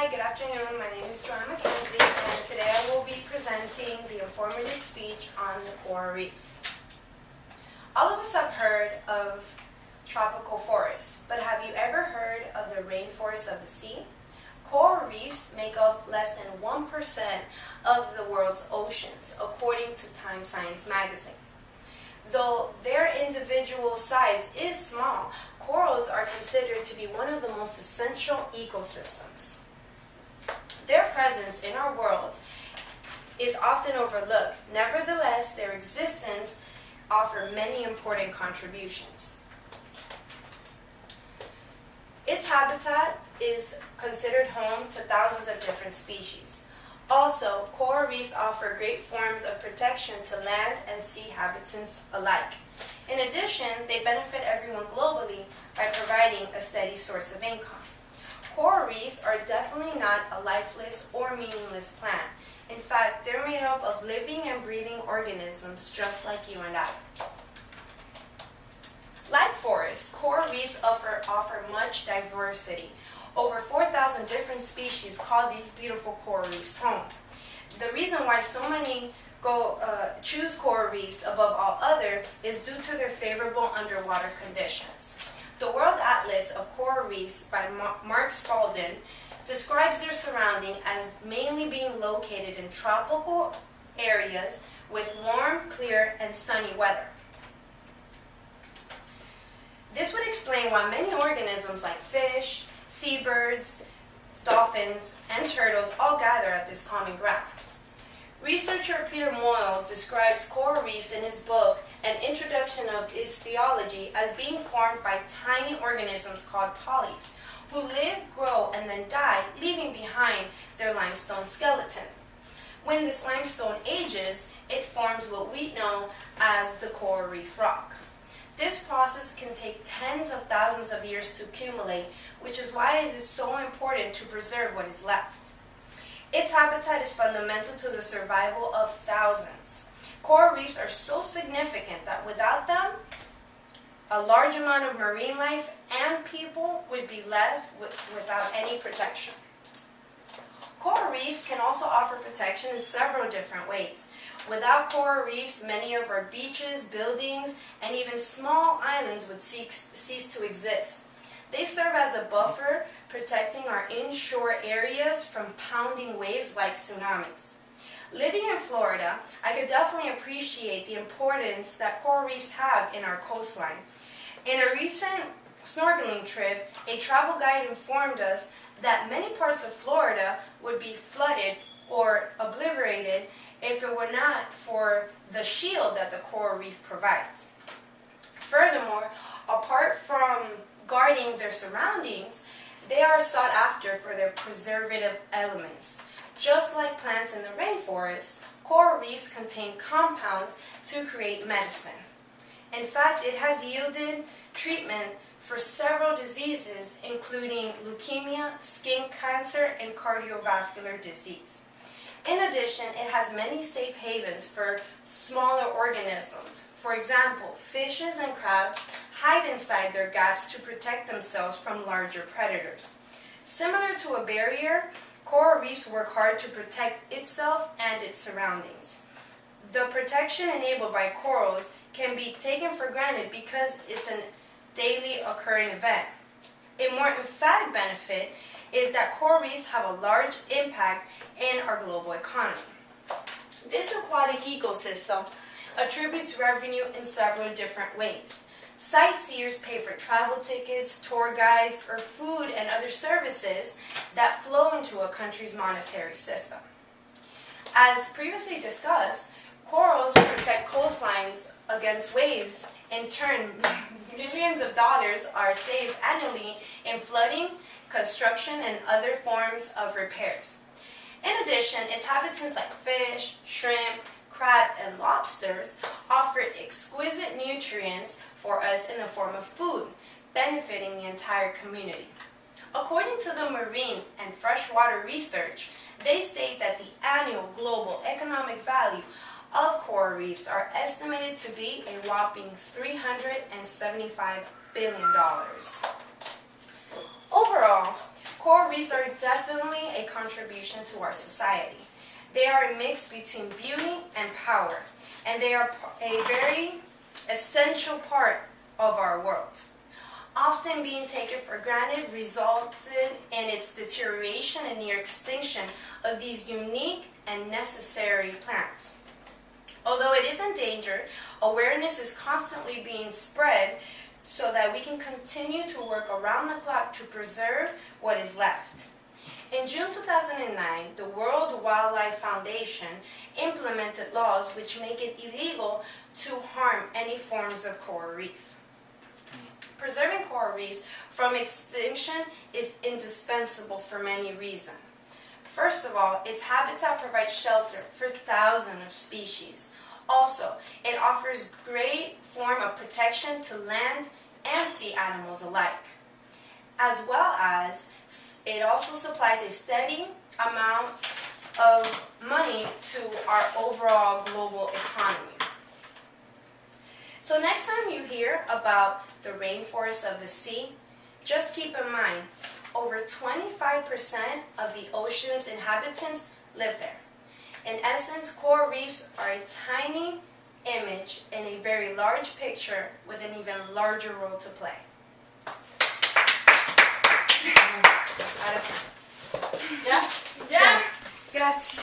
Hi, good afternoon. My name is Joanna Mackenzie, and today I will be presenting the informative speech on the coral reef. All of us have heard of tropical forests, but have you ever heard of the rainforests of the sea? Coral reefs make up less than 1% of the world's oceans, according to Time Science magazine. Though their individual size is small, corals are considered to be one of the most essential ecosystems. Their presence in our world is often overlooked. Nevertheless, their existence offers many important contributions. Its habitat is considered home to thousands of different species. Also, coral reefs offer great forms of protection to land and sea inhabitants alike. In addition, they benefit everyone globally by providing a steady source of income. Coral reefs are definitely not a lifeless or meaningless plant. In fact, they're made up of living and breathing organisms just like you and I. Like forests, coral reefs offer much diversity. Over 4,000 different species call these beautiful coral reefs home. The reason why so many choose coral reefs above all other is due to their favorable underwater conditions. The World Atlas of Coral Reefs by Mark Spalding describes their surrounding as mainly being located in tropical areas with warm, clear, and sunny weather. This would explain why many organisms like fish, seabirds, dolphins, and turtles all gather at this common ground. Researcher Peter Moyle describes coral reefs in his book, An Introduction of Ichthyology, as being formed by tiny organisms called polyps, who live, grow, and then die, leaving behind their limestone skeleton. When this limestone ages, it forms what we know as the coral reef rock. This process can take tens of thousands of years to accumulate, which is why it is so important to preserve what is left. Its habitat is fundamental to the survival of thousands. Coral reefs are so significant that without them, a large amount of marine life and people would be left without any protection. Coral reefs can also offer protection in several different ways. Without coral reefs, many of our beaches, buildings, and even small islands would cease to exist. They serve as a buffer, protecting our inshore areas from pounding waves like tsunamis. Living in Florida, I could definitely appreciate the importance that coral reefs have in our coastline. In a recent snorkeling trip, a travel guide informed us that many parts of Florida would be flooded or obliterated if it were not for the shield that the coral reef provides. Furthermore, apart from guarding their surroundings, they are sought after for their preservative elements. Just like plants in the rainforest, coral reefs contain compounds to create medicine. In fact, it has yielded treatment for several diseases, including leukemia, skin cancer, and cardiovascular disease. In addition, it has many safe havens for smaller organisms. For example, fishes and crabs hide inside their gaps to protect themselves from larger predators. Similar to a barrier, coral reefs work hard to protect itself and its surroundings. The protection enabled by corals can be taken for granted because it's a daily occurring event. A more emphatic benefit is that coral reefs have a large impact in our global economy. This aquatic ecosystem attributes revenue in several different ways. Sightseers pay for travel tickets, tour guides, or food and other services that flow into a country's monetary system. As previously discussed, corals protect coastlines against waves. In turn, millions of dollars are saved annually in flooding, construction, and other forms of repairs. In addition, its inhabitants like fish, shrimp, crab, and lobsters offer exquisite nutrients for us in the form of food, benefiting the entire community. According to the Marine and Freshwater Research, they state that the annual global economic value of coral reefs are estimated to be a whopping $375 billion. Overall, coral reefs are definitely a contribution to our society. They are a mix between beauty and power, and they are a very essential part of our world. Often being taken for granted resulted in its deterioration and near extinction of these unique and necessary plants. Although it is endangered, awareness is constantly being spread so that we can continue to work around the clock to preserve what is left. In June 2009, the World Wildlife Foundation implemented laws which make it illegal to harm any forms of coral reef. Preserving coral reefs from extinction is indispensable for many reasons. First of all, its habitat provides shelter for thousands of species. Also, it offers great form of protection to land and sea animals alike. As well as, it also supplies a steady amount of money to our overall global economy. So next time you hear about the rainforests of the sea, just keep in mind, over 25% of the ocean's inhabitants live there. In essence, coral reefs are a tiny image in a very large picture with an even larger role to play. Yeah? Yeah? Grazie.